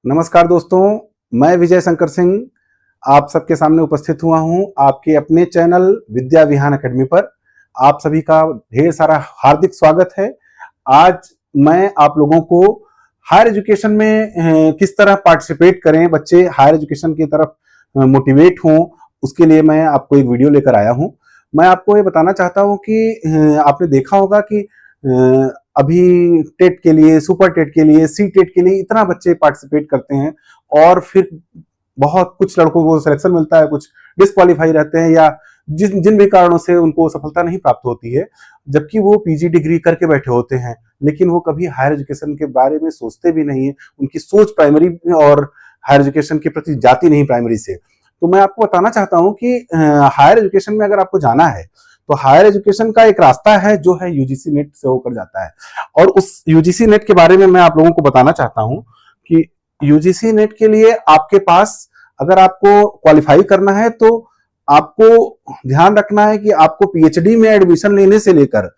नमस्कार दोस्तों, मैं विजय शंकर सिंह आप सबके सामने उपस्थित हुआ हूं आपके अपने चैनल विद्या विहान एकेडमी पर। आप सभी का ढेर सारा हार्दिक स्वागत है। आज मैं आप लोगों को हायर एजुकेशन में किस तरह पार्टिसिपेट करें, बच्चे हायर एजुकेशन की तरफ मोटिवेट हों, उसके लिए मैं आपको एक वीडियो लेकर आया हूं। मैं आपको ये बताना चाहता हूं कि आपने देखा होगा कि अभी टेट के लिए, सुपर टेट के लिए, सी टेट के लिए इतना बच्चे पार्टिसिपेट करते हैं और फिर बहुत कुछ लड़कों को सिलेक्शन मिलता है, कुछ डिस्क्वालीफाई रहते हैं या जिन भी कारणों से उनको सफलता नहीं प्राप्त होती है, जबकि वो पीजी डिग्री करके बैठे होते हैं, लेकिन वो कभी हायर एजुकेशन के बारे में सोचते भी नहीं है। उनकी सोच प्राइमरी और हायर एजुकेशन के प्रति जाती नहीं प्राइमरी से। तो मैं आपको बताना चाहता हूं कि हायर एजुकेशन में अगर आपको जाना है तो हायर एजुकेशन का एक रास्ता है जो है यूजीसी नेट से होकर जाता है। और उस यूजीसी नेट के बारे में मैं आप लोगों को बताना चाहता हूं कि यूजीसी नेट के लिए आपके पास अगर आपको क्वालिफाई करना है तो आपको ध्यान रखना है कि आपको पीएचडी में एडमिशन लेने से लेकर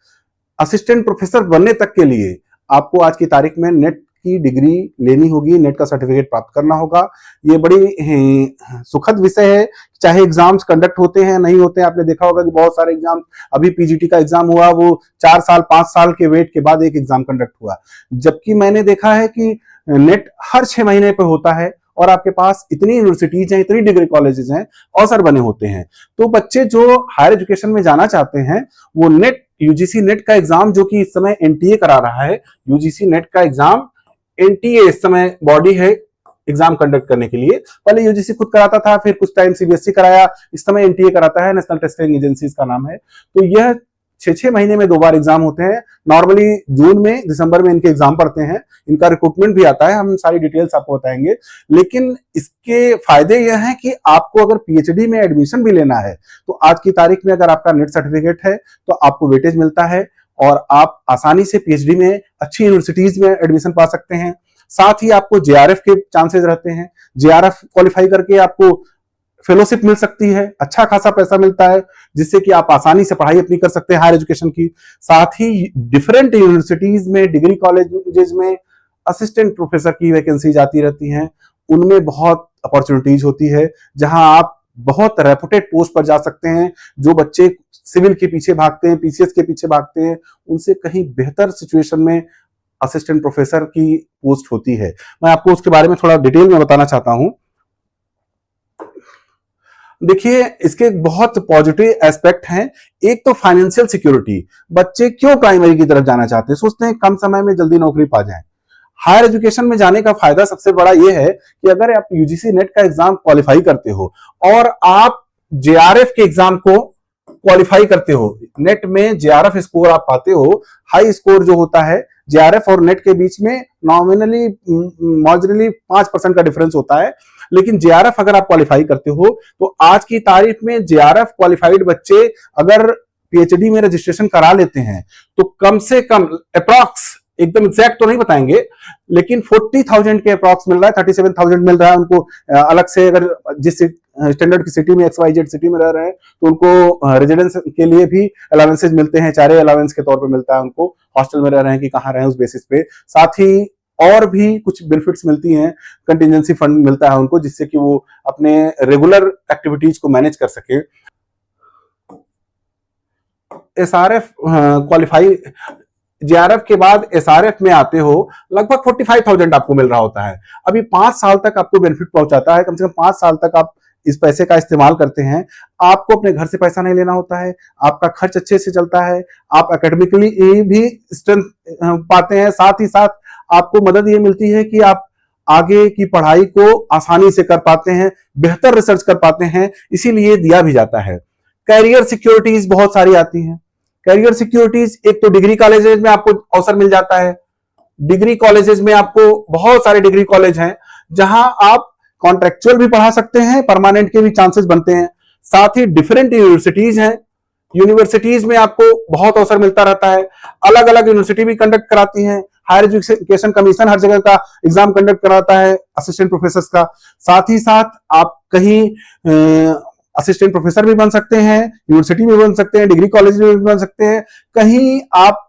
असिस्टेंट प्रोफेसर बनने तक के लिए आपको आज की तारीख में नेट की डिग्री लेनी होगी, नेट का सर्टिफिकेट प्राप्त करना होगा। ये बड़ी सुखद विषय है, चाहे एग्जाम्स कंडक्ट होते हैं नहीं होते हैं। आपने देखा होगा कि बहुत सारे एग्जाम, अभी पीजीटी का एग्जाम हुआ, वो 4 साल 5 साल के वेट के बाद एक एग्जाम कंडक्ट हुआ, जबकि मैंने देखा है कि नेट हर 6 महीने पे होता है और आपके पास इतनी यूनिवर्सिटीज हैं, इतनी डिग्री कॉलेजेस हैं, अवसर बने होते हैं। तो बच्चे जो हायर एजुकेशन में जाना चाहते हैं वो नेट, यूजीसी नेट का एग्जाम, जो कि इस समय एनटीए करा रहा है, यूजीसी नेट का एग्जाम एनटीए इस समय बॉडी है एग्जाम कंडक्ट करने के लिए। पहले यूजीसी खुद कराता था, फिर कुछ टाइम सीबीएसई कराया, इस समय एनटीए कराता है, नेशनल टेस्टिंग एजेंसी इसका नाम है। तो यह 6-6 महीने में 2 बार एग्जाम होते हैं। नॉर्मली जून में, दिसंबर में इनके एग्जाम पड़ते हैं, इनका रिक्रूटमेंट भी आता है, हम सारी डिटेल्स आपको बताएंगे। लेकिन इसके फायदे यह हैं कि आपको अगर पीएचडी में एडमिशन भी लेना है तो आज की तारीख में अगर आपका नेट सर्टिफिकेट है तो आपको वेटेज मिलता है और आप आसानी से पीएचडी में अच्छी यूनिवर्सिटीज में एडमिशन पा सकते हैं। साथ ही आपको जेआरएफ के चांसेस रहते हैं, जेआरएफ क्वालिफाई करके आपको फेलोशिप मिल सकती है, अच्छा खासा पैसा मिलता है, जिससे कि आप आसानी से पढ़ाई अपनी कर सकते हैं हायर एजुकेशन की। साथ ही डिफरेंट यूनिवर्सिटीज में, डिग्री कॉलेजेस में असिस्टेंट प्रोफेसर की वैकेंसी आती रहती हैं, उनमें बहुत अपॉर्चुनिटीज होती है जहां आप बहुत रेपुटेड पोस्ट पर जा सकते हैं। जो बच्चे सिविल के पीछे भागते हैं, पीसीएस के पीछे भागते हैं, उनसे कहीं बेहतर सिचुएशन में असिस्टेंट प्रोफेसर की पोस्ट होती है। मैं आपको उसके बारे में थोड़ा डिटेल में बताना चाहता हूं। देखिए, इसके बहुत पॉजिटिव एस्पेक्ट हैं। एक तो फाइनेंशियल सिक्योरिटी। बच्चे क्यों प्राइमरी की तरफ जाना चाहते हैं? सोचते हैं कम समय में जल्दी नौकरी पा जाएं। हायर एजुकेशन में जाने का फायदा सबसे बड़ा यह है कि अगर आप यूजीसी नेट का एग्जाम क्वालिफाई करते हो और आप जेआरएफ के एग्जाम को क्वालिफाई करते हो, नेट में जेआरएफ स्कोर आप पाते हो, हाई स्कोर जो होता है, जेआरएफ और नेट के बीच में नॉमिनली मार्जिनली 5% का डिफरेंस होता है, लेकिन जेआरएफ अगर आप क्वालिफाई करते हो तो आज की तारीख में जेआरएफ क्वालिफाइड बच्चे अगर पीएचडी में रजिस्ट्रेशन करा लेते हैं तो कम से कम अप्रॉक्स, एकदम एग्जैक्ट तो नहीं बताएंगे, लेकिन 40,000 के अप्रॉक्स मिल रहा है, 37,000 मिल रहा है उनको। अलग से अगर जिस स्टैंडर्ड की सिटी में, XYZ सिटी में रह रहे हैं तो उनको रेजिडेंस के लिए भी अलावेंसेज मिलते हैं, चारे अलावेंस के तौर पे मिलता है उनको, हॉस्टल में रह रहे हैं कि कहाँ रहे हैं उस बेसिस पे। साथ ही और भी कुछ बेनिफिट्स मिलती हैं, कंटिजेंसी फंड मिलता है उनको, जिससे कि वो अपने रेगुलर एक्टिविटीज को मैनेज कर सके। एसआरएफ क्वालिफाई, जेआरएफ के बाद एसआरएफ में आते हो, लगभग 45,000 आपको मिल रहा होता है। अभी 5 साल तक आपको बेनिफिट पहुंचाता है, कम से कम 5 साल तक आप इस पैसे का इस्तेमाल करते हैं। आपको अपने घर से पैसा नहीं लेना होता है, आपका खर्च अच्छे से चलता है, आप एकेडमिकली भी स्ट्रेंथ पाते हैं। साथ ही साथ आपको मदद ये मिलती है कि आप आगे की पढ़ाई को आसानी से कर पाते हैं, बेहतर रिसर्च कर पाते हैं, इसीलिए दिया भी जाता है। कैरियर सिक्योरिटीज बहुत सारी आती हैं। कैरियर सिक्योरिटीज, एक तो डिग्री कॉलेजेस में आपको अवसर मिल जाता है। डिग्री कॉलेजेस में आपको बहुत सारे डिग्री कॉलेज हैं जहां आप कॉन्ट्रेक्चुअल भी पढ़ा सकते हैं, परमानेंट के भी चांसेस बनते हैं। साथ ही डिफरेंट यूनिवर्सिटीज हैं, यूनिवर्सिटीज में आपको बहुत अवसर मिलता रहता है। अलग अलग यूनिवर्सिटी भी कंडक्ट कराती हैं, हायर एजुकेशन कमीशन हर जगह का एग्जाम कंडक्ट कराता है असिस्टेंट प्रोफेसर का। साथ ही साथ आप कहीं असिस्टेंट प्रोफेसर भी बन सकते हैं, यूनिवर्सिटी में बन सकते हैं, डिग्री कॉलेज में भी बन सकते हैं। कहीं आप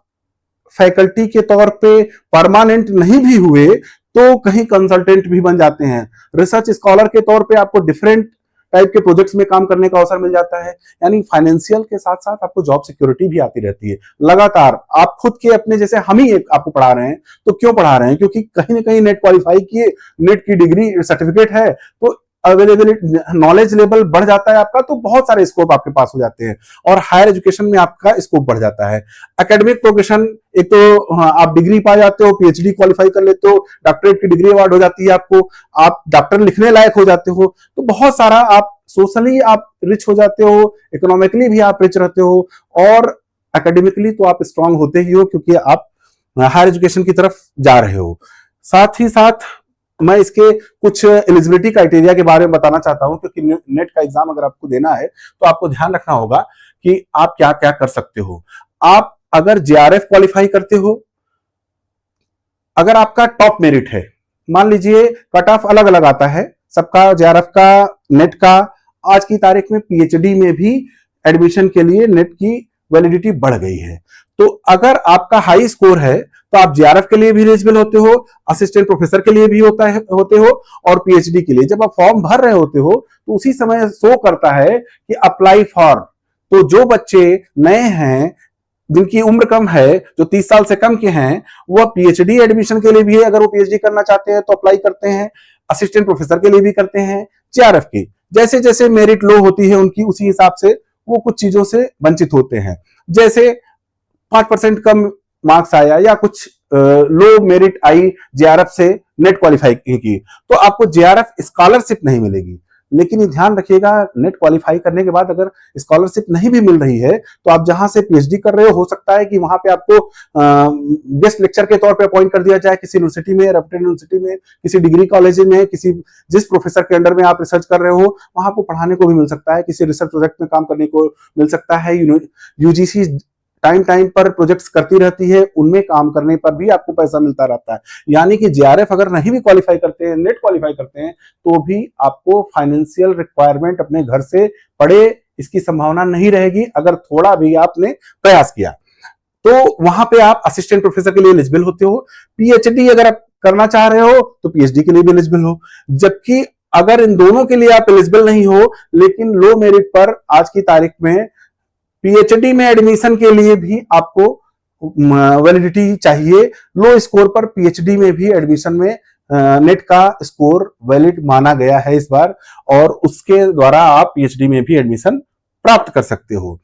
फैकल्टी के तौर पे परमानेंट नहीं भी हुए तो कहीं कंसल्टेंट भी बन जाते हैं। रिसर्च स्कॉलर के तौर पे आपको डिफरेंट टाइप के प्रोजेक्ट्स में काम करने का अवसर मिल जाता है। यानी फाइनेंशियल के साथ साथ आपको जॉब सिक्योरिटी भी आती रहती है लगातार। आप खुद के अपने, जैसे हम ही एक आपको पढ़ा रहे हैं, तो क्यों पढ़ा रहे हैं? क्योंकि कहीं ना कहीं नेट क्वालिफाई किए, नेट की डिग्री सर्टिफिकेट है, तो अवेलेबिलिटी, नॉलेज लेवल बढ़ जाता है आपका, तो बहुत सारे स्कोप आपके पास हो जाते हैं और हायर एजुकेशन में आपका स्कोप बढ़ जाता है। एकेडमिक प्रोग्रेशन, एक तो आप डिग्री पा जाते हो, पीएचडी क्वालिफाई कर लेते हो, डॉक्टरेट की डिग्री अवार्ड हो जाती है आपको, आप डॉक्टर लिखने लायक हो जाते हो, तो बहुत सारा आप सोशली आप रिच हो जाते हो, इकोनॉमिकली भी आप रिच रहते हो, और एकेडमिकली तो आप स्ट्रांग होते ही हो क्योंकि आप हायर एजुकेशन की तरफ जा रहे हो। साथ ही साथ मैं इसके कुछ एलिजिबिलिटी क्राइटेरिया के बारे में बताना चाहता हूं, क्योंकि नेट का एग्जाम अगर आपको देना है तो आपको ध्यान रखना होगा कि आप क्या क्या कर सकते हो। आप अगर जेआरएफ क्वालिफाई करते हो, अगर आपका टॉप मेरिट है, मान लीजिए कट ऑफ अलग अलग आता है सबका, जेआरएफ का, नेट का, आज की तारीख में पीएचडी में भी एडमिशन के लिए नेट की वैलिडिटी बढ़ गई है। तो अगर आपका हाई स्कोर है तो आप जेआरएफ के लिए भी एलिजिबल होते हो, असिस्टेंट प्रोफेसर के लिए भी होते हो, और पीएचडी के लिए जब आप फॉर्म भर रहे होते हो तो उसी समय शो करता है कि अप्लाई फॉर। तो जो बच्चे नए हैं, जिनकी उम्र कम है, जो 30 साल से कम के हैं, वह पीएचडी एडमिशन के लिए भी है, अगर वो पीएचडी करना चाहते हैं तो अप्लाई करते हैं, असिस्टेंट प्रोफेसर के लिए भी करते हैं, जेआरएफ की। जैसे जैसे मेरिट लो होती है उनकी, उसी हिसाब से वो कुछ चीजों से वंचित होते हैं। जैसे 5% कम मार्क्स आया या कुछ लो मेरिट आई जेआरएफ से नेट क्वालिफाई की, तो आपको जेआरएफ स्कॉलरशिप नहीं मिलेगी। लेकिन ये ध्यान रखिएगा, नेट क्वालिफाई करने के बाद अगर स्कॉलरशिप नहीं भी मिल रही है तो आप जहां से पीएचडी कर रहे हो सकता है कि वहां पे आपको गेस्ट लेक्चर के तौर पे अपॉइंट कर दिया जाए किसी यूनिवर्सिटी में, रेप्यूटेड यूनिवर्सिटी में, किसी डिग्री कॉलेज में, किसी जिस प्रोफेसर के अंडर में आप रिसर्च कर रहे हो वहां आपको पढ़ाने को भी मिल सकता है, किसी रिसर्च प्रोजेक्ट में काम करने को मिल सकता है। यूजीसी टाइम टाइम पर प्रोजेक्ट्स करती रहती है, उनमें काम करने पर भी आपको पैसा मिलता रहता है। यानी कि जेआरएफ अगर नहीं भी क्वालिफाई करते हैं, नेट क्वालिफाई करते हैं, तो भी आपको फाइनेंशियल रिक्वायरमेंट अपने घर से पड़े इसकी संभावना नहीं रहेगी अगर थोड़ा भी आपने प्रयास किया। तो वहां पे आप असिस्टेंट प्रोफेसर के लिए एलिजिबल होते हो। पीएचडी अगर आप करना चाह रहे हो तो पीएचडी के लिए भी एलिजिबल हो। जबकि अगर इन दोनों के लिए आप एलिजिबल नहीं हो, लेकिन लो मेरिट पर आज की तारीख में पीएचडी में एडमिशन के लिए भी आपको वैलिडिटी चाहिए। लो स्कोर पर पीएचडी में भी एडमिशन में नेट का स्कोर वैलिड माना गया है इस बार, और उसके द्वारा आप पीएचडी में भी एडमिशन प्राप्त कर सकते हो।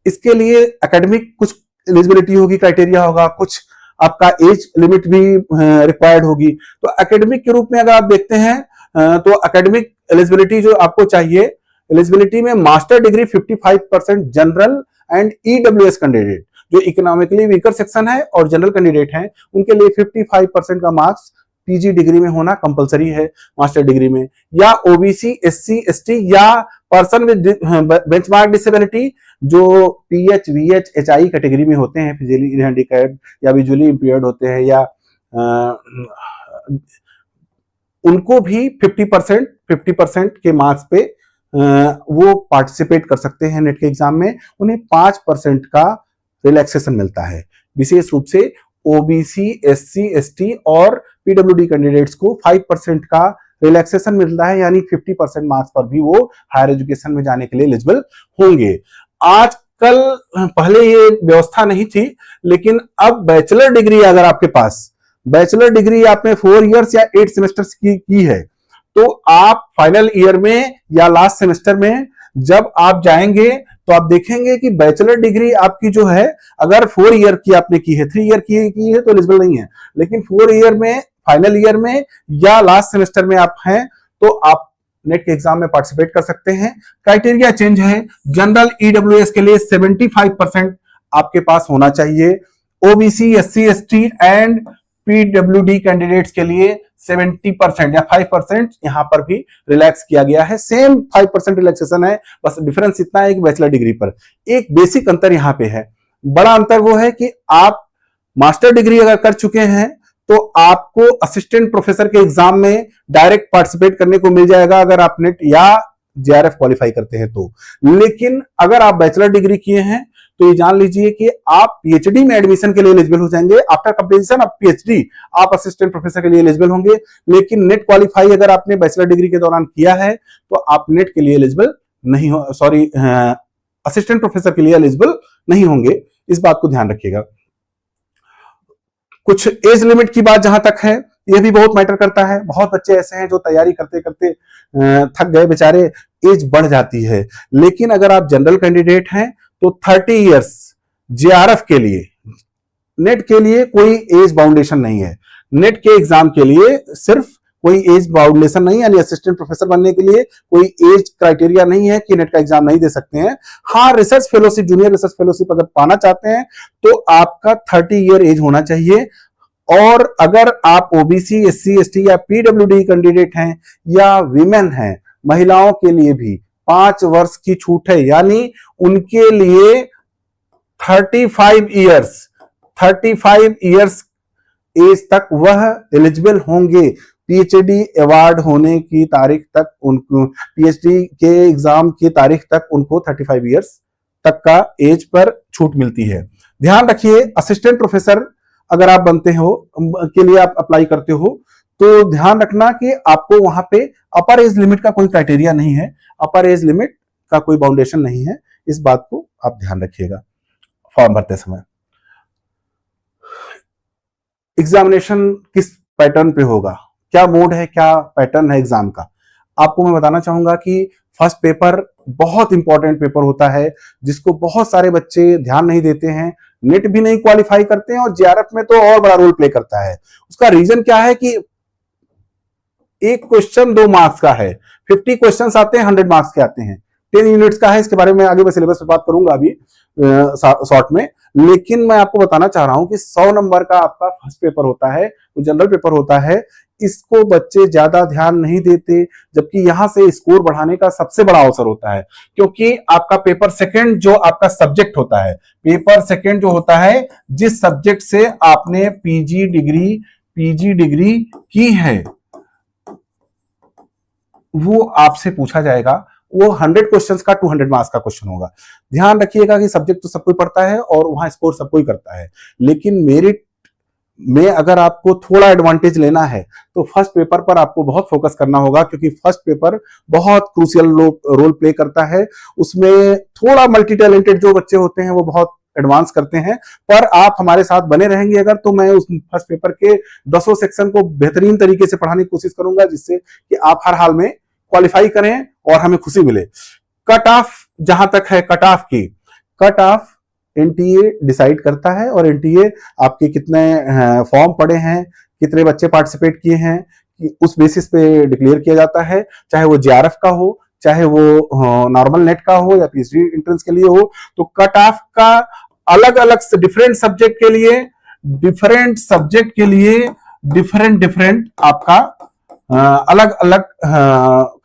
इसके लिए एकेडमिक कुछ एलिजिबिलिटी होगी, क्राइटेरिया होगा, कुछ आपका एज लिमिट भी रिक्वायर्ड होगी। तो एकेडमिक के रूप में अगर आप देखते हैं तो एकेडमिक एलिजिबिलिटी जो आपको चाहिए, एलिजिबिलिटी में master degree 55% general and EWS candidate, जो इकोनॉमिकली वीकर सेक्शन है और जनरल कैंडिडेट हैं, उनके लिए 55% का मार्क्स पीजी डिग्री में होना कंपलसरी है मास्टर डिग्री में। या ओबीसी, एससी, एसटी या पर्सन विद बेंचमार्क डिसेबिलिटी, जो पीएच, वीएच, एचआई कैटेगरी में होते हैं, फिजिकली हैंडीकैप्ड या विजुअली इंपेयर्ड होते हैं, या उनको भी 50% के मार्क्स पे वो पार्टिसिपेट कर सकते हैं नेट के एग्जाम में। उन्हें 5% का रिलैक्सेशन मिलता है। विशेष रूप से ओबीसी, एससी, एसटी और पीडब्ल्यूडी कैंडिडेट्स को 5% का रिलैक्सेशन मिलता है, यानी 50% मार्क्स पर भी वो हायर एजुकेशन में जाने के लिए एलिजिबल होंगे। आजकल, पहले ये व्यवस्था नहीं थी, लेकिन अब बैचलर डिग्री अगर आपके पास, बैचलर डिग्री आपने 4 इयर्स या 8 सेमेस्टर्स की है, तो आप फाइनल ईयर में या लास्ट सेमेस्टर में जब आप जाएंगे तो आप देखेंगे कि बैचलर डिग्री आपकी जो है, अगर 4 ईयर की आपने की है, 3 ईयर की है तो एलिजिबल नहीं है, लेकिन 4 ईयर में, फाइनल ईयर में या लास्ट सेमेस्टर में आप हैं तो आप नेट के एग्जाम में पार्टिसिपेट कर सकते हैं। क्राइटेरिया चेंज है, जनरल ईडब्ल्यूएस के लिए 75% आपके पास होना चाहिए, OBC, SC, ST and PWD candidates के लिए 70% या 5% यहां पर भी रिलैक्स किया गया है। सेम 5% रिलैक्सेशन है, बस डिफरेंस इतना है कि बैचलर डिग्री पर एक बेसिक अंतर यहां पे है। बड़ा अंतर वो है कि आप मास्टर डिग्री अगर कर चुके हैं तो आपको असिस्टेंट प्रोफेसर के एग्जाम में डायरेक्ट पार्टिसिपेट करने को मिल जाएगा अगर आप नेट या जेआरएफ क्वालिफाई करते हैं तो। लेकिन अगर आप बैचलर डिग्री किए हैं तो ये जान लीजिए कि आप पीएचडी में एडमिशन के लिए एलिजिबल हो जाएंगे। आफ्टर कंप्लीशन ऑफ पीएचडी आप असिस्टेंट प्रोफेसर के लिए एलिजिबल होंगे, लेकिन नेट क्वालिफाई अगर आपने बैचलर डिग्री के दौरान किया है तो आप नेट के लिए एलिजिबल नहीं हो, सॉरी असिस्टेंट प्रोफेसर के लिए एलिजिबल नहीं होंगे। इस बात को ध्यान रखिएगा। कुछ एज लिमिट की बात जहां तक है, यह भी बहुत मैटर करता है। बहुत बच्चे ऐसे हैं जो तैयारी करते करते थक गए बेचारे, एज बढ़ जाती है। लेकिन अगर आप जनरल कैंडिडेट हैं तो 30 इयर्स जेआरएफ के लिए, नेट के लिए कोई एज बाउंडेशन नहीं है। नेट के एग्जाम के लिए सिर्फ कोई एज बाउंडेशन नहीं, यानी असिस्टेंट प्रोफेसर बनने के लिए कोई एज क्राइटेरिया नहीं है कि नेट का एग्जाम नहीं दे सकते हैं। हाँ, research fellowship, junior research fellowship अगर पाना चाहते हैं तो आपका 30 ईयर एज होना चाहिए। और अगर आप ओबीसी, एससी, एसटी या पीडब्ल्यूडी कैंडिडेट हैं या विमेन हैं, महिलाओं के लिए भी 5 वर्ष की छूट है, यानी उनके लिए 35 इयर्स एज तक वह एलिजिबल होंगे। पीएचडी अवार्ड होने की तारीख तक उनको, पीएचडी के एग्जाम की तारीख तक उनको 35 इयर्स तक का एज पर छूट मिलती है। ध्यान रखिए, असिस्टेंट प्रोफेसर अगर आप बनते हो के लिए आप अप्लाई करते हो तो ध्यान रखना कि आपको वहां पे अपर एज लिमिट का कोई क्राइटेरिया नहीं है, अपर एज लिमिट का कोई बाउंडेशन नहीं है। इस बात को आप ध्यान रखिएगा फॉर्म भरते समय। एग्जामिनेशन किस पैटर्न पे होगा, क्या मोड है, क्या पैटर्न है एग्जाम का, आपको मैं बताना चाहूंगा कि फर्स्ट पेपर बहुत इंपॉर्टेंट पेपर होता है, जिसको बहुत सारे बच्चे ध्यान नहीं देते हैं, नेट भी नहीं क्वालिफाई करते हैं और जेआरएफ में तो और बड़ा रोल प्ले करता है। उसका रीजन क्या है कि एक क्वेश्चन 2 मार्क्स का है, 50 क्वेश्चंस आते हैं, 100 मार्क्स के आते हैं, 10 यूनिट्स का है। इसके बारे में आगे मैं सिलेबस पे बात करूंगा अभी शॉर्ट में, लेकिन मैं आपको बताना चाह रहा हूं कि 100 नंबर का आपका फर्स्ट पेपर होता है, वो जनरल पेपर होता है। इसको बच्चे ज्यादा ध्यान नहीं देते, जबकि यहां से स्कोर बढ़ाने का सबसे बड़ा अवसर होता है, क्योंकि आपका पेपर सेकंड जो आपका सब्जेक्ट होता है, पेपर सेकंड जो होता है, जिस सब्जेक्ट से आपने पीजी डिग्री की है, वो आपसे पूछा जाएगा। वो 100 क्वेश्चंस का 200 मार्क्स का क्वेश्चन होगा। ध्यान रखिएगा कि सब्जेक्ट तो सब कोई पढ़ता है और वहां स्कोर सब कोई करता है, लेकिन मेरिट में अगर आपको थोड़ा एडवांटेज लेना है तो फर्स्ट पेपर पर आपको बहुत फोकस करना होगा, क्योंकि फर्स्ट पेपर बहुत क्रूशियल रोल प्ले करता है। उसमें थोड़ा मल्टी टैलेंटेड जो बच्चे होते हैं वो बहुत एडवांस करते हैं, पर आप हमारे साथ बने रहेंगे अगर, तो मैं उस फर्स्ट पेपर के 10 सेक्शन को बेहतरीन तरीके से पढ़ाने की कोशिश करूंगा, जिससे कि आप हर हाल में क्वालिफाई करें और हमें खुशी मिले। कट ऑफ जहां तक है, कट ऑफ एनटीए डिसाइड करता है, और एनटीए आपके कितने फॉर्म पड़े हैं, कितने बच्चे पार्टिसिपेट किए हैं, उस बेसिस पे डिक्लेयर किया जाता है। चाहे वो जेआरएफ का हो, चाहे वो नॉर्मल नेट का हो या पीएचडी एंट्रेंस के लिए हो, तो कट ऑफ का अलग अलग डिफरेंट सब्जेक्ट के लिए डिफरेंट आपका अलग अलग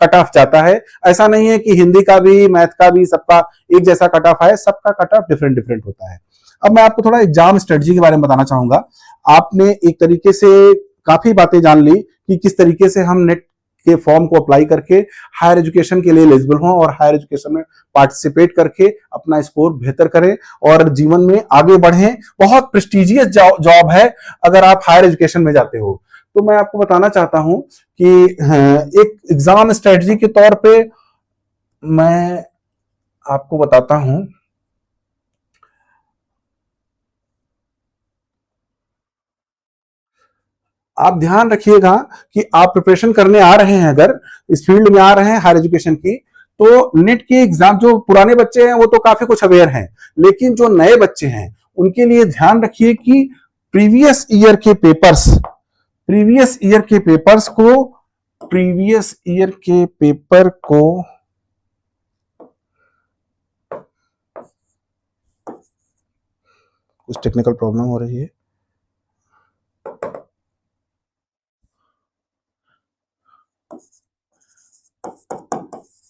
कट ऑफ जाता है। ऐसा नहीं है कि हिंदी का भी, मैथ का भी सबका एक जैसा कट ऑफ है, सबका कट ऑफ डिफरेंट होता है। अब मैं आपको थोड़ा एग्जाम स्ट्रेटजी के बारे में बताना चाहूंगा। आपने एक तरीके से काफी बातें जान ली कि किस तरीके से हम नेट के फॉर्म को अप्लाई करके हायर एजुकेशन के लिए एलिजिबल हों और हायर एजुकेशन में पार्टिसिपेट करके अपना स्कोर बेहतर करें और जीवन में आगे बढ़ें। बहुत प्रेस्टिजियस जॉब है अगर आप हायर एजुकेशन में जाते हो। तो मैं आपको बताना चाहता हूं कि एक एग्जाम स्ट्रेटजी के तौर पे मैं आपको बताता हूं। आप ध्यान रखिएगा कि आप प्रिपरेशन करने आ रहे हैं, अगर इस फील्ड में आ रहे हैं हायर एजुकेशन की, तो नेट के एग्जाम, जो पुराने बच्चे हैं वो तो काफी कुछ अवेयर हैं, लेकिन जो नए बच्चे हैं उनके लिए ध्यान रखिए कि प्रीवियस ईयर के पेपर को कुछ टेक्निकल प्रॉब्लम हो रही है।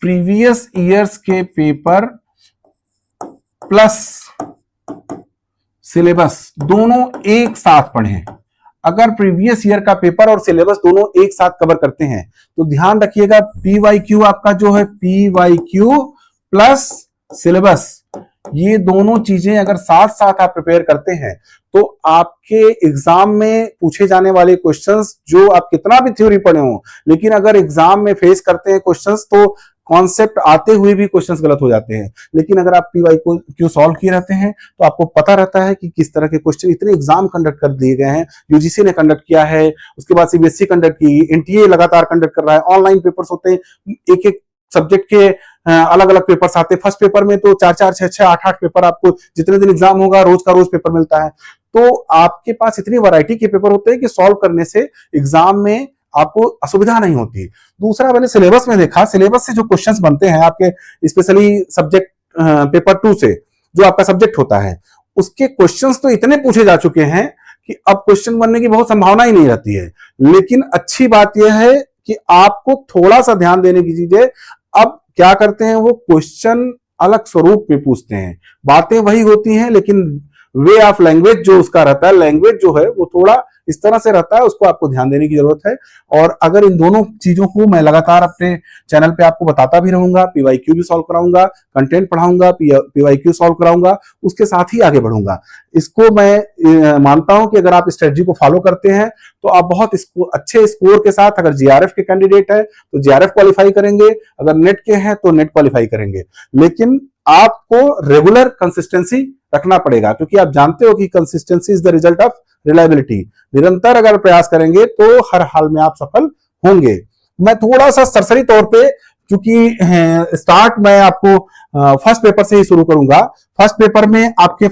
प्रीवियस ईयर्स के पेपर प्लस सिलेबस दोनों एक साथ पढ़ें। अगर प्रीवियस ईयर का पेपर और सिलेबस दोनों एक साथ कवर करते हैं तो ध्यान रखिएगा पीवाईक्यू आपका जो है, पीवाईक्यू प्लस सिलेबस, ये दोनों चीजें अगर साथ साथ आप प्रिपेयर करते हैं तो आपके एग्जाम में पूछे जाने वाले क्वेश्चंस, जो आप कितना भी थ्योरी पढ़े हो, लेकिन अगर एग्जाम में फेस करते हैं क्वेश्चंस तो कॉन्सेप्ट आते हुए भी क्वेश्चंस गलत हो जाते हैं। लेकिन अगर आप पीवाई को क्यू सॉल्व किए रहते हैं तो आपको पता रहता है कि किस तरह के क्वेश्चन, इतने एग्जाम कंडक्ट कर दिए गए हैं, यूजीसी ने कंडक्ट किया है, उसके बाद सीबीएसई कंडक्ट की, एनटीए लगातार कंडक्ट कर रहा है, ऑनलाइन पेपर्स होते हैं, एक एक सब्जेक्ट के अलग अलग पेपर्स आते हैं। फर्स्ट पेपर में तो 4 4 6 6 8 8 पेपर, आपको जितने दिन एग्जाम होगा रोज का रोज पेपर मिलता है। तो आपके पास इतनी वैरायटी के पेपर होते हैं कि सॉल्व करने से एग्जाम में आपको असुविधा नहीं होती। दूसरा, मैंने सिलेबस में देखा, सिलेबस से जो क्वेश्चंस बनते हैं आपके, स्पेशली सब्जेक्ट पेपर 2 से जो आपका सब्जेक्ट होता है, उसके क्वेश्चंस तो इतने पूछे जा चुके हैं कि अब क्वेश्चन बनने की बहुत संभावना ही नहीं रहती है। लेकिन अच्छी बात यह है कि आपको थोड़ा सा ध्यान देने की चीज है। अब क्या करते हैं, वो क्वेश्चन अलग स्वरूप में पूछते हैं, बातें वही होती हैं लेकिन वे ऑफ लैंग्वेज जो उसका रहता है, लैंग्वेज जो है वो थोड़ा इस तरह से रहता है, उसको आपको ध्यान देने की जरूरत है। और अगर इन दोनों चीजों को मैं लगातार अपने चैनल पे आपको बताता भी रहूंगा, पीवाईक्यू भी सॉल्व कराऊंगा, कंटेंट पढ़ाऊंगा, पीवाईक्यू सॉल्व कराऊंगा, उसके साथ ही आगे बढ़ूंगा। इसको मैं मानता हूं कि अगर आप स्ट्रेटजी को फॉलो करते हैं तो आप बहुत अच्छे स्कोर के साथ, अगर जीआरएफ के कैंडिडेट है तो जीआरएफ क्वालिफाई करेंगे, अगर नेट के हैं तो नेट क्वालिफाई करेंगे। लेकिन आपको रेगुलर कंसिस्टेंसी रखना पड़ेगा, क्योंकि आप जानते हो कि consistency is the result of reliability. निरंतर अगर प्रयास करेंगे तो हर हाल में आप सफल होंगे। मैं थोड़ा सा सरसरी तौर पे, क्योंकि स्टार्ट मैं आपको फर्स्ट पेपर से ही शुरू करूंगा। फर्स्ट पेपर में आपके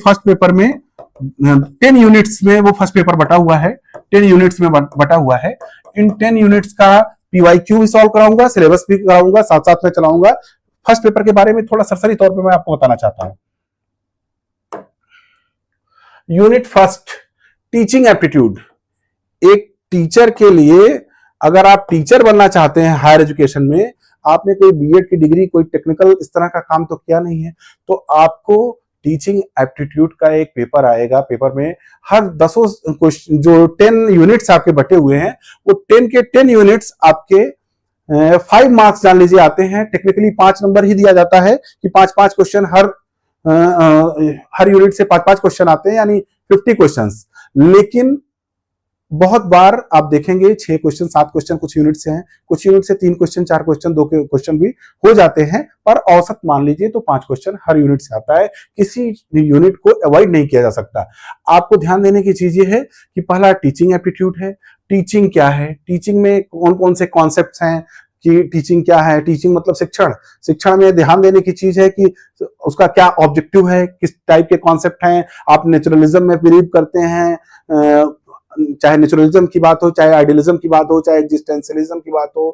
10 यूनिट्स में वो फर्स्ट पेपर बटा हुआ है, 10 यूनिट्स में बटा हुआ है। इन 10 यूनिट्स का पीवाईक्यू भी सॉल्व कराऊंगा, सिलेबस भी कराऊंगा, साथ साथ में चलाऊंगा। फर्स्ट पेपर के बारे में थोड़ा सरसरी तौर पे मैं आपको बताना चाहता हूं। Unit first, teaching aptitude. एक टीचर के लिए, अगर आप टीचर बनना चाहते हैं हायर एजुकेशन में, आपने कोई बीएड की डिग्री, कोई टेक्निकल इस तरह का काम तो किया नहीं है, तो आपको टीचिंग एप्टीट्यूड का एक पेपर आएगा। पेपर में हर 10 क्वेश्चन, जो 10 यूनिट्स आपके बटे हुए हैं, वो 10 के 10 यूनिट्स आपके 5 मार्क्स जान लीजिए आते हैं। टेक्निकली 5 नंबर ही दिया जाता है कि 5-5 क्वेश्चन हर यूनिट से 5-5 क्वेश्चन आते हैं, यानी 50 क्वेश्चंस। लेकिन बहुत बार आप देखेंगे 6 क्वेश्चन 7 क्वेश्चन कुछ यूनिट से हैं, कुछ यूनिट से 3 क्वेश्चन 4 क्वेश्चन 2 क्वेश्चन भी हो जाते हैं, पर औसत मान लीजिए तो 5 क्वेश्चन हर यूनिट से आता है। किसी यूनिट को अवॉइड नहीं किया जा सकता। आपको ध्यान देने की चीज ये है कि पहला टीचिंग एप्टीट्यूड है। टीचिंग क्या है, टीचिंग में कौन कौन से कॉन्सेप्ट्स हैं, कि टीचिंग क्या है। टीचिंग मतलब शिक्षण। शिक्षण में ध्यान देने की चीज है कि उसका क्या ऑब्जेक्टिव है, किस टाइप के कॉन्सेप्ट हैं। आप नेचुरलिज्म में बिलीव करते हैं, चाहे नेचुरलिज्म की बात हो, चाहे आइडियलिज्म की बात हो, चाहे एग्जिस्टेंशियलिज्म की बात हो,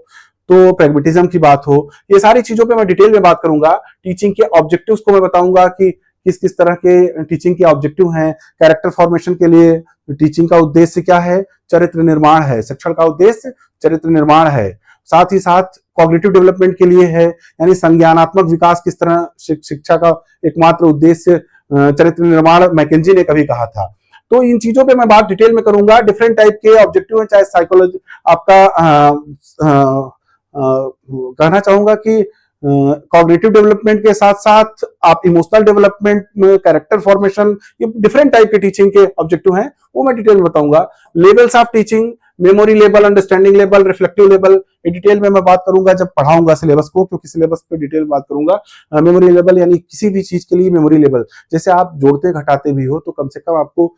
तो प्रैग्मेटिज्म की बात हो, ये सारी चीजों पे मैं डिटेल में बात करूंगा। टीचिंग के ऑब्जेक्टिव्स को मैं बताऊंगा कि किस किस तरह के टीचिंग के ऑब्जेक्टिव हैं। कैरेक्टर फॉर्मेशन के लिए टीचिंग का उद्देश्य क्या है, चरित्र निर्माण है। शिक्षण का उद्देश्य चरित्र निर्माण है। साथ ही साथ कॉग्निटिव डेवलपमेंट के लिए है, यानी संज्ञानात्मक विकास किस तरह। शिक्षा का एकमात्र उद्देश्य चरित्र निर्माण मैकेंजी ने कभी कहा था। तो इन चीजों पे मैं बात डिटेल में करूंगा। डिफरेंट टाइप के ऑब्जेक्टिव हैं, चाहे साइकोलॉजी आपका कहना चाहूंगा कि कॉग्निटिव डेवलपमेंट के साथ साथ आप इमोशनल डेवलपमेंट में, कैरेक्टर फॉर्मेशन, ये डिफरेंट टाइप के टीचिंग के ऑब्जेक्टिव हैं, वो मैं डिटेल में बताऊंगा। Levels of teaching, memory level, understanding level, reflective level, ये डिटेल में मैं बात करूंगा जब पढ़ाऊंगा सिलेबस को, क्योंकि सिलेबस पे डिटेल बात करूंगा। मेमोरी लेवल यानी किसी भी चीज के लिए मेमोरी लेवल, जैसे आप जोड़ते घटाते भी हो तो कम से कम आपको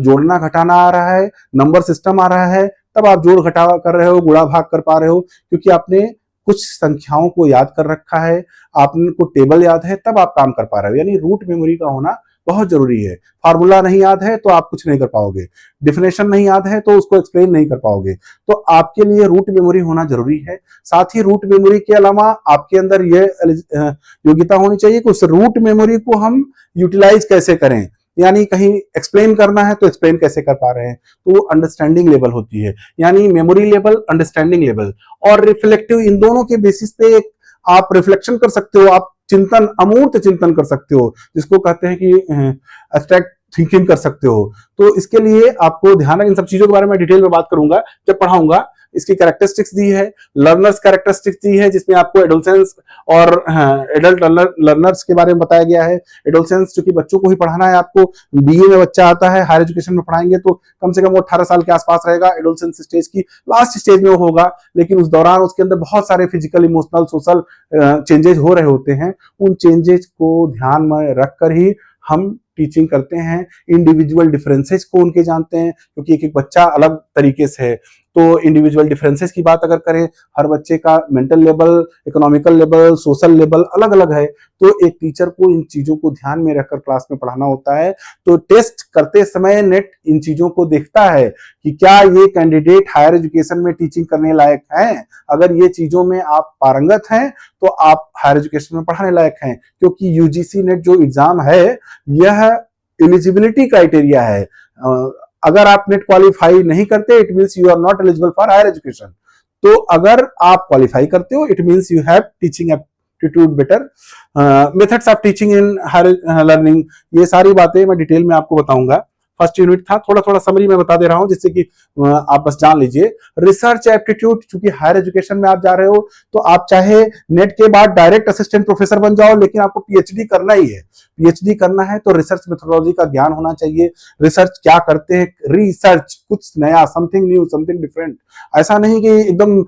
जोड़ना घटाना आ रहा है, नंबर सिस्टम आ रहा है, तब आप जोड़ घटा कर रहे हो, गुणा भाग कर पा रहे हो, क्योंकि आपने कुछ संख्याओं को याद कर रखा है, आपको टेबल याद है, तब आप काम कर पा रहे हो। यानी रूट मेमोरी का होना बहुत जरूरी है। फार्मूला नहीं याद है तो आप कुछ नहीं कर पाओगे, डिफिनेशन नहीं याद है तो उसको एक्सप्लेन नहीं कर पाओगे। तो आपके लिए रूट मेमोरी होना जरूरी है। साथ ही रूट मेमोरी के अलावा आपके अंदर यह योग्यता होनी चाहिए कि उस रूट मेमोरी को हम यूटिलाइज कैसे करें, यानी कहीं एक्सप्लेन करना है तो एक्सप्लेन कैसे कर पा रहे हैं, तो वो अंडरस्टैंडिंग लेवल होती है। यानी मेमोरी लेवल, अंडरस्टैंडिंग लेवल और रिफ्लेक्टिव, इन दोनों के बेसिस पे आप रिफ्लेक्शन कर सकते हो, आप चिंतन, अमूर्त चिंतन कर सकते हो, जिसको कहते हैं कि एब्स्ट्रैक्ट थिंकिंग कर सकते हो। तो इसके लिए आपको ध्यान है, इन सब चीजों के बारे में डिटेल में बात करूंगा जब पढ़ाऊंगा। इसकी कैरेक्टरिस्टिक्स दी है, लर्नर्स कैरेक्टरिस्टिक्स दी है, जिसमें आपको एडोलसेंस और एडल्ट लर्नर्स के बारे में बताया गया है। एडोलसेंस चूंकि बच्चों को ही पढ़ाना है, आपको बीए में बच्चा आता है, हायर एजुकेशन में पढ़ाएंगे तो कम से कम वो 18 साल के आसपास रहेगा। एडोलसेंस स्टेज की लास्ट स्टेज में वो होगा, लेकिन उस दौरान उसके अंदर बहुत सारे फिजिकल, इमोशनल, सोशल चेंजेस हो रहे होते हैं। उन चेंजेस को ध्यान में रखकर ही हम टीचिंग करते हैं। इंडिविजुअल डिफरेंसेस को उनके जानते हैं, क्योंकि एक एक बच्चा अलग तरीके से है। तो इंडिविजुअल डिफरेंसेस की बात अगर करें, हर बच्चे का mental level, economical level, social level अलग अलग है, तो एक टीचर को इन चीजों को ध्यान में रखकर क्लास में पढ़ाना होता है। तो टेस्ट करते समय नेट इन चीजों को देखता है कि क्या ये कैंडिडेट हायर एजुकेशन में टीचिंग करने लायक हैं। अगर ये चीजों में आप पारंगत हैं तो आप हायर एजुकेशन में पढ़ाने लायक हैं, क्योंकि यूजीसी नेट जो एग्जाम है यह एलिजिबिलिटी क्राइटेरिया है। अगर आप नेट क्वालिफाई नहीं करते, it means you are not eligible for higher education. तो अगर आप क्वालिफाई करते हो, it means you have teaching aptitude better. Methods of teaching in higher learning, ये सारी बातें मैं डिटेल में आपको बताऊंगा। फर्स्ट यूनिट था, थोड़ा थोड़ा समरी में बता दे रहा हूं जिससे कि आप बस जान लीजिए। रिसर्च एप्टीट्यूड, चूंकि हायर एजुकेशन में आप जा रहे हो तो आप चाहे नेट के बाद डायरेक्ट असिस्टेंट प्रोफेसर बन जाओ, लेकिन आपको पीएचडी करना ही है। पीएचडी करना है तो रिसर्च मेथोडोलॉजी का ज्ञान होना चाहिए। रिसर्च क्या करते हैं, रिसर्च कुछ नया, समथिंग न्यू, समथिंग डिफरेंट। ऐसा नहीं कि एकदम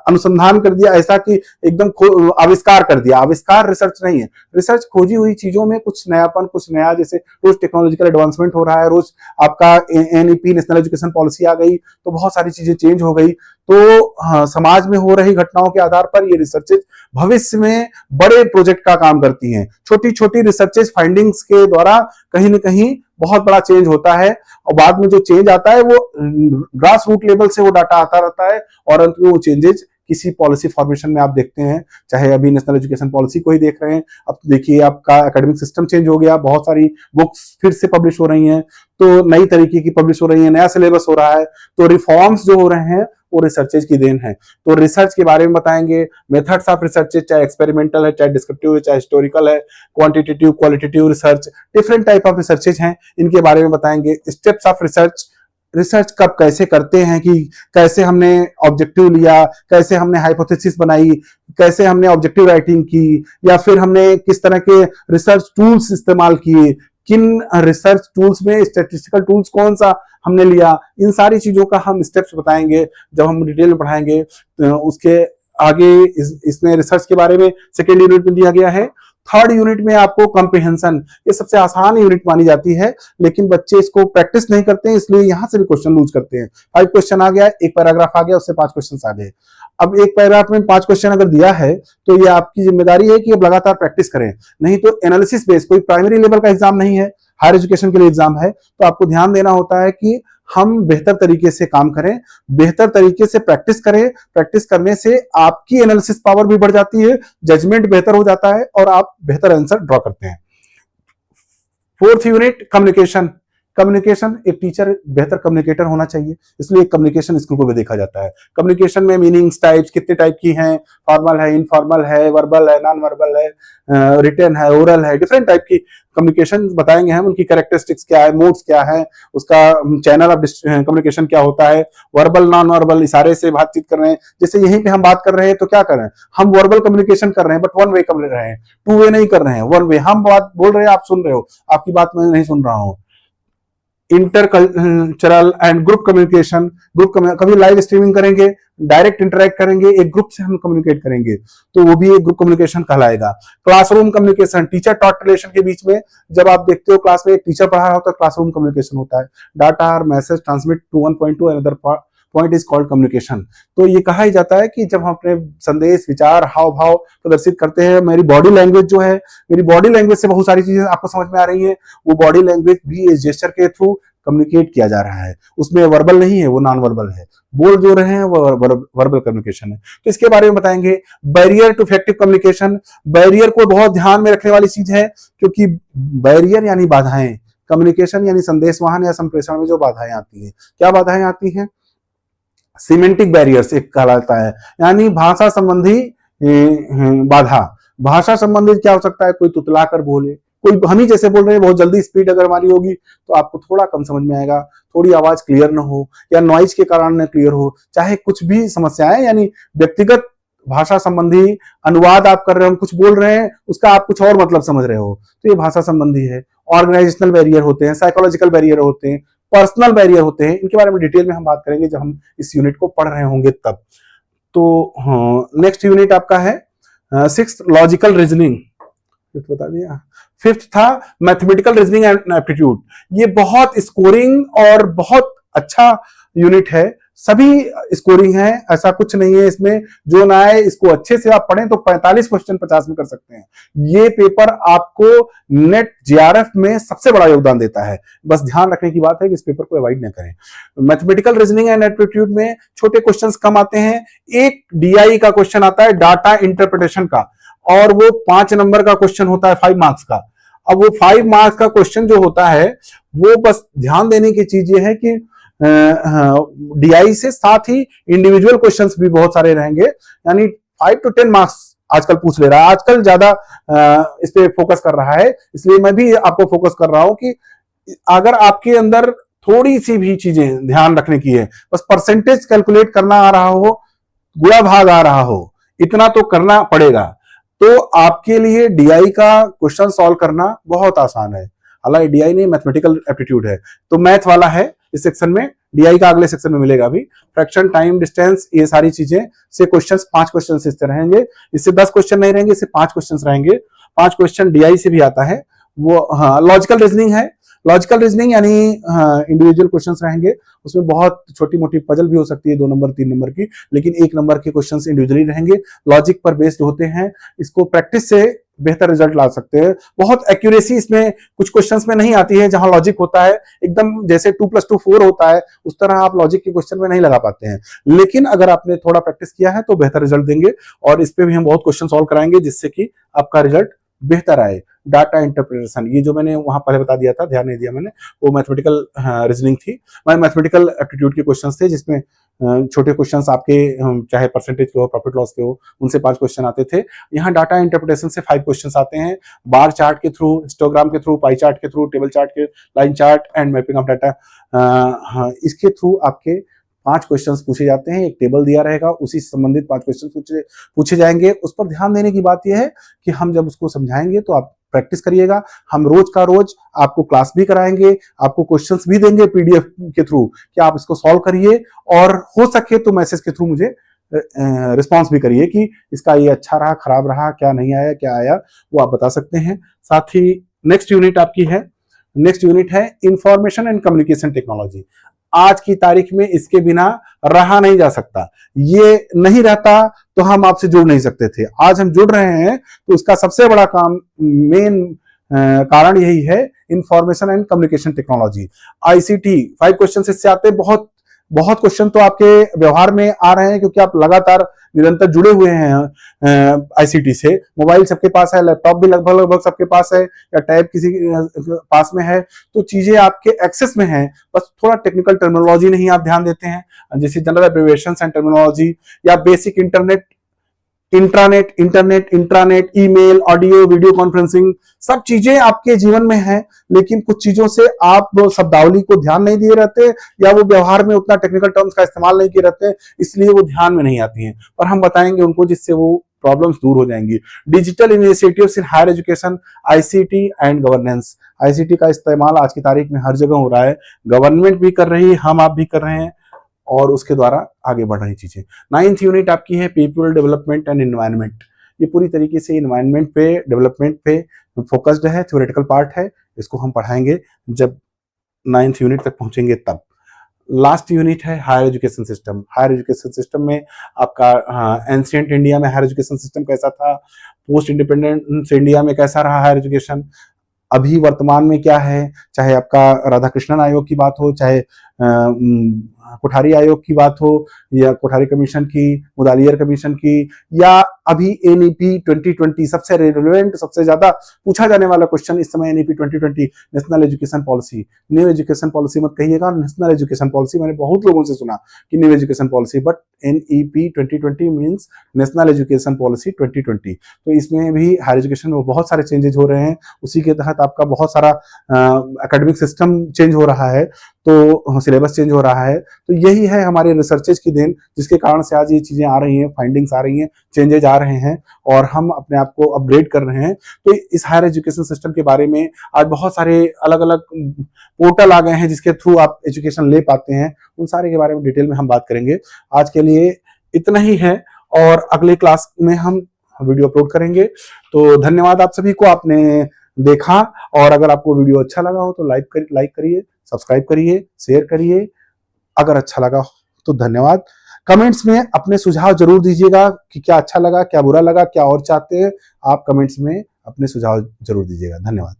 अनुसंधान कर दिया, ऐसा कि एकदम आविष्कार कर दिया। आविष्कार रिसर्च नहीं है। रिसर्च खोजी हुई चीजों में कुछ नयापन, कुछ नया, जैसे रोज टेक्नोलॉजिकल एडवांसमेंट हो रहा है, रोज आपका एनईपी, नेशनल एजुकेशन पॉलिसी आ गई, तो बहुत सारी चीजें चेंज हो गई। तो समाज में हो रही घटनाओं के आधार पर ये रिसर्चेज भविष्य में बड़े प्रोजेक्ट का काम करती हैं। छोटी छोटी रिसर्चेज फाइंडिंग्स के द्वारा कहीं ना कहीं बहुत बड़ा चेंज होता है, और बाद में जो चेंज आता है वो ग्रास रूट लेवल से वो डाटा आता रहता है, और अंत में वो चेंजेज किसी पॉलिसी फॉर्मेशन में आप देखते हैं। चाहे अभी नेशनल एजुकेशन पॉलिसी को ही देख रहे हैं, अब देखिए आपका एकेडमिक सिस्टम चेंज हो गया, बहुत सारी बुक्स फिर से पब्लिश हो रही हैं, तो नई तरीके की पब्लिश हो रही है, नया सिलेबस हो रहा है। तो रिफॉर्म्स जो हो रहे हैं वो रिसर्चेज की देन है। तो रिसर्च के बारे में बताएंगे, मेथड्स ऑफ रिसर्चेज, चाहे एक्सपेरिमेंटल है, चाहे डिस्क्रिप्टिव है, चाहे हिस्टोरिकल है, quantitative, qualitative research, different type of researches हैं, इनके बारे में बताएंगे। स्टेप्स ऑफ रिसर्च, रिसर्च कब कैसे करते हैं, कि कैसे हमने ऑब्जेक्टिव लिया, कैसे हमने हाइपोथेसिस बनाई, कैसे हमने ऑब्जेक्टिव राइटिंग की, या फिर हमने किस तरह के रिसर्च टूल्स इस्तेमाल किए, किन रिसर्च टूल्स में स्टैटिस्टिकल टूल्स कौन सा हमने लिया। इन सारी चीजों का हम स्टेप्स बताएंगे जब हम डिटेल में पढ़ाएंगे। उसके आगे इसमें रिसर्च के बारे में सेकेंड यूनिट में दिया गया है। थर्ड यूनिट में आपको कॉम्प्रिहेंशन, ये सबसे आसान यूनिट मानी जाती है, लेकिन बच्चे इसको प्रैक्टिस नहीं करते हैं, इसलिए यहां से भी क्वेश्चन लूज करते हैं। 5 क्वेश्चन आ गया, एक पैराग्राफ आ गया, उससे 5 क्वेश्चन आ गए। अब एक पैराग्राफ में 5 क्वेश्चन अगर दिया है तो ये आपकी जिम्मेदारी है कि अब लगातार प्रैक्टिस करें, नहीं तो एनालिसिस बेस, कोई प्राइमरी लेवल का एग्जाम नहीं है, हायर एजुकेशन के लिए एग्जाम है, तो आपको ध्यान देना होता है कि हम बेहतर तरीके से काम करें, बेहतर तरीके से प्रैक्टिस करें। प्रैक्टिस करने से आपकी एनालिसिस पावर भी बढ़ जाती है, जजमेंट बेहतर हो जाता है, और आप बेहतर आंसर ड्रॉ करते हैं। Fourth unit communication. कम्युनिकेशन, एक टीचर बेहतर कम्युनिकेटर होना चाहिए, इसलिए कम्युनिकेशन स्किल को भी देखा जाता है। कम्युनिकेशन में मीनिंग्स, टाइप्स कितने टाइप की हैं, फॉर्मल है, इनफॉर्मल है, वर्बल है, नॉन वर्बल है, रिटन है, ओरल है, डिफरेंट टाइप की कम्युनिकेशन बताएंगे हम। उनकी कैरेक्टरिस्टिक्स क्या है, मोड्स क्या है, उसका चैनल ऑफ कम्युनिकेशन क्या होता है, वर्बल, नॉन वर्बल, इशारे से बातचीत कर रहे हैं, जैसे यहीं पे हम बात कर रहे हैं तो क्या कर रहे हैं, हम वर्बल कम्युनिकेशन कर रहे हैं, बट वन वे कर रहे हैं, टू वे नहीं कर रहे हैं, वन वे। हम बात बोल रहे हैं, आप सुन रहे हो, आपकी बात मैं नहीं सुन रहा हूं। इंटरकल्चरल एंड ग्रुप कम्युनिकेशन, कभी लाइव स्ट्रीमिंग करेंगे, डायरेक्ट इंटरेक्ट करेंगे, एक ग्रुप से हम कम्युनिकेट करेंगे, तो वो भी एक ग्रुप कम्युनिकेशन कहलाएगा। Classroom communication, teacher taught relation के बीच में, जब आप देखते हो क्लास में एक टीचर पढ़ा रहा होता है, क्लासरूम कम्युनिकेशन होता है। डाटा और message transmit to one point to another point is called communication. तो ये कहा ही जाता है कि जब हम अपने संदेश, विचार, हाव भाव प्रदर्शित करते हैं, मेरी बॉडी लैंग्वेज जो है, मेरी बॉडी लैंग्वेज से बहुत सारी चीजें आपको समझ में आ रही है, वो बॉडी लैंग्वेज भी इस जेस्चर के थ्रू कम्युनिकेट किया जा रहा है। उसमें वर्बल नहीं है, वो नॉन वर्बल है। बोल जो रहे हैं वो वर्बल कम्युनिकेशन है। तो इसके बारे में बताएंगे। Barrier to effective communication, barrier को बहुत ध्यान में रखने वाली चीज है, क्योंकि बैरियर यानी बाधाएं, कम्युनिकेशन यानी संदेशवहन या संप्रेषण में जो बाधाएं आती है। क्या बाधाएं आती हैं? सिमेंटिक बैरियर्स एक कहलाता है, यानी भाषा संबंधी बाधा। भाषा संबंधित क्या हो सकता है, कोई तुतला कर बोले, कोई हम ही जैसे बोल रहे हैं, बहुत जल्दी स्पीड अगर हमारी होगी तो आपको थोड़ा कम समझ में आएगा, थोड़ी आवाज क्लियर ना हो या नॉइज के कारण न क्लियर हो, चाहे कुछ भी समस्याएं, यानी व्यक्तिगत भाषा संबंधी अनुवाद आप कर रहे हो, हम कुछ बोल रहे हैं उसका आप कुछ और मतलब समझ रहे हो, तो ये भाषा संबंधी है। ऑर्गेनाइजेशनल बैरियर होते हैं, साइकोलॉजिकल बैरियर होते हैं, पर्सनल बैरियर होते हैं, इनके बारे में डिटेल में हम बात करेंगे जब हम इस यूनिट को पढ़ रहे होंगे तब। तो हाँ, नेक्स्ट यूनिट आपका है सिक्स्थ लॉजिकल रीजनिंग, बता दिया। फिफ्थ था मैथमेटिकल रीजनिंग एंड एप्टीट्यूड। ये बहुत स्कोरिंग और बहुत अच्छा यूनिट है, सभी स्कोरिंग है, ऐसा कुछ नहीं है इसमें जो ना आए। इसको अच्छे से आप पढ़ें तो 45 क्वेश्चन 50 में कर सकते हैं। ये पेपर आपको नेट जेआरएफ में सबसे बड़ा योगदान देता है। बस ध्यान रखने की बात है कि इस पेपर को अवॉइड ना करें। मैथमेटिकल रीजनिंग एंड एप्टीट्यूड में छोटे क्वेश्चंस कम आते हैं। एक डीआई का क्वेश्चन आता है, डाटा इंटरप्रिटेशन का, और वो 5 नंबर का क्वेश्चन होता है 5 मार्क्स का। अब वो 5 मार्क्स का क्वेश्चन जो होता है वो बस ध्यान देने की चीज ये है कि डीआई से साथ ही इंडिविजुअल क्वेश्चंस भी बहुत सारे रहेंगे, यानी 5 to 10 मार्क्स आजकल पूछ ले रहा है। आजकल ज्यादा इस पे फोकस कर रहा है, इसलिए मैं भी आपको फोकस कर रहा हूं कि अगर आपके अंदर थोड़ी सी भी चीजें ध्यान रखने की है, बस परसेंटेज कैलकुलेट करना आ रहा हो, गुणा भाग आ रहा हो, इतना तो करना पड़ेगा, तो आपके लिए डीआई का क्वेश्चन सॉल्व करना बहुत आसान है। हालांकि डीआई नहीं, मैथमेटिकल एप्टीट्यूड है, तो मैथ वाला है इस सेक्शन में। डीआई का अगले सेक्शन में मिलेगा अभी। फ्रैक्शन, टाइम, डिस्टेंस, ये सारी चीजें से क्वेश्चंस 5 क्वेश्चन इससे रहेंगे। इससे 10 क्वेश्चन नहीं रहेंगे, इससे 5 क्वेश्चन रहेंगे। 5 क्वेश्चन डीआई से भी आता है वो। हाँ, लॉजिकल रीजनिंग है। लॉजिकल रीजनिंग यानी इंडिविजुअल क्वेश्चंस रहेंगे, उसमें बहुत छोटी मोटी पजल भी हो सकती है 2 नंबर 3 नंबर की, लेकिन 1 नंबर के क्वेश्चंस इंडिविजुअली रहेंगे, लॉजिक पर बेस्ड होते हैं। इसको प्रैक्टिस से बेहतर रिजल्ट ला सकते हैं। बहुत एक्यूरेसी इसमें कुछ क्वेश्चंस में नहीं आती है, जहां लॉजिक होता है एकदम जैसे 2 + 2 4 होता है, उस तरह आप लॉजिक के क्वेश्चन में नहीं लगा पाते हैं। लेकिन अगर आपने थोड़ा प्रैक्टिस किया है तो बेहतर रिजल्ट देंगे, और इस पे भी हम बहुत क्वेश्चन सॉल्व कराएंगे जिससे कि आपका रिजल्ट बेहतर आए। डाटा इंटरप्रिटेशन, ये जो मैंने वहां पहले बता दिया था, ध्यान नहीं दिया मैंने, वो मैथमेटिकल रीजनिंग थी। मैथमेटिकल एप्टीट्यूड के क्वेश्चंस थे जिसमें छोटे क्वेश्चंस आपके चाहे परसेंटेज के हो, प्रॉफिट लॉस के हो, उनसे 5 क्वेश्चन आते थे। यहाँ डाटा इंटरप्रिटेशन से 5 क्वेश्चंस आते हैं, बार चार्ट के थ्रू, हिस्टोग्राम के थ्रू, पाई चार्ट के थ्रू, टेबल चार्ट के, line chart and mapping of data, इसके थ्रू आपके 5 क्वेश्चंस पूछे जाते हैं। एक टेबल दिया रहेगा, उसी से संबंधित 5 क्वेश्चन पूछे जाएंगे। उस पर ध्यान देने की बात यह है कि हम जब उसको समझाएंगे तो आप प्रैक्टिस करिएगा। हम रोज का रोज आपको क्लास भी कराएंगे, आपको क्वेश्चंस भी देंगे पीडीएफ के थ्रू कि आप इसको सॉल्व करिए, और हो सके तो मैसेज के थ्रू मुझे रिस्पॉन्स भी करिए कि इसका ये अच्छा रहा, खराब रहा, क्या नहीं आया, क्या आया, वो आप बता सकते हैं। साथ ही नेक्स्ट यूनिट आपकी है, नेक्स्ट यूनिट है इंफॉर्मेशन एंड कम्युनिकेशन टेक्नोलॉजी। आज की तारीख में इसके बिना रहा नहीं जा सकता। ये नहीं रहता तो हम आपसे जुड़ नहीं सकते थे। आज हम जुड़ रहे हैं तो उसका सबसे बड़ा काम, मेन कारण यही है, information and communication technology, ICT. 5 question इससे आते हैं। बहुत क्वेश्चन तो आपके व्यवहार में आ रहे हैं क्योंकि आप लगातार निरंतर जुड़े हुए हैं आईसीटी से। मोबाइल सबके पास है, लैपटॉप भी लगभग सबके पास है, या टैब किसी पास में है, तो चीजें आपके एक्सेस में हैं। बस थोड़ा टेक्निकल टर्मिनोलॉजी नहीं आप ध्यान देते हैं, जैसे जनरल एब्रिविएशन एंड टर्मिनोलॉजी, या basic internet, intranet, email, audio, video conferencing, सब चीजें आपके जीवन में हैं, लेकिन कुछ चीजों से आप शब्दावली को ध्यान नहीं दिए रहते, या वो व्यवहार में उतना टेक्निकल टर्म्स का इस्तेमाल नहीं किए रहते, इसलिए वो ध्यान में नहीं आती हैं। पर हम बताएंगे उनको जिससे वो प्रॉब्लम्स दूर हो जाएंगी। Digital initiatives in higher education, ICT and governance. ICT का इस्तेमाल आज की तारीख में हर जगह हो रहा है, गवर्नमेंट भी कर रही है, हम आप भी कर रहे हैं, और उसके द्वारा आगे बढ़ रही चीजें। 9th यूनिट आपकी है पीपल डेवलपमेंट एंड एनवायरनमेंट। ये पूरी तरीके से एनवायरनमेंट पे, डेवलपमेंट पे फोकस्ड है, थ्योरेटिकल पार्ट है। इसको हम पढ़ाएंगे जब 9th यूनिट तक पहुंचेंगे तब। लास्ट यूनिट है higher education system. Higher education system में आपका एंशिएंट इंडिया में हायर एजुकेशन सिस्टम कैसा था, पोस्ट इंडिपेंडेंस इंडिया में कैसा रहा हायर एजुकेशन, अभी वर्तमान में क्या है, चाहे आपका राधाकृष्णन आयोग की बात हो, चाहे कोठारी आयोग की बात हो, या कोठारी कमीशन की, मुदालियर कमीशन की, या अभी एनईपी 2020 सबसे रेलेवेंट, सबसे ज्यादा पूछा जाने वाला क्वेश्चन इस समय NEP 2020 national education policy. New education policy मत कहिएगा, नेशनल एजुकेशन पॉलिसी। मैंने बहुत लोगों से सुना कि new education policy, but NEP 2020 means national education policy 2020। तो इसमें भी हायर एजुकेशन में बहुत सारे चेंजेस हो रहे हैं, उसी के तहत आपका बहुत सारा एकेडमिक सिस्टम चेंज हो रहा है, तो सिलेबस चेंज हो रहा है। तो यही है हमारे रिसर्चेज की देन, जिसके कारण से आज ये चीजें आ रही हैं, फाइंडिंग्स आ रही हैं, चेंजेज आ रहे हैं और हम अपने आप को अपग्रेड कर रहे हैं। तो इस हायर एजुकेशन सिस्टम के बारे में आज बहुत सारे अलग अलग पोर्टल आ गए हैं जिसके थ्रू आप एजुकेशन ले पाते हैं, उन सारे के बारे में डिटेल में हम बात करेंगे। आज के लिए इतना ही है और अगले क्लास में हम वीडियो अपलोड करेंगे। तो धन्यवाद आप सभी को, आपने देखा। और अगर आपको वीडियो अच्छा लगा हो तो लाइक करिए, सब्सक्राइब करिए, शेयर करिए। अगर अच्छा लगा तो धन्यवाद। कमेंट्स में अपने सुझाव जरूर दीजिएगा कि क्या अच्छा लगा, क्या बुरा लगा, क्या और चाहते हैं आप। कमेंट्स में अपने सुझाव जरूर दीजिएगा। धन्यवाद।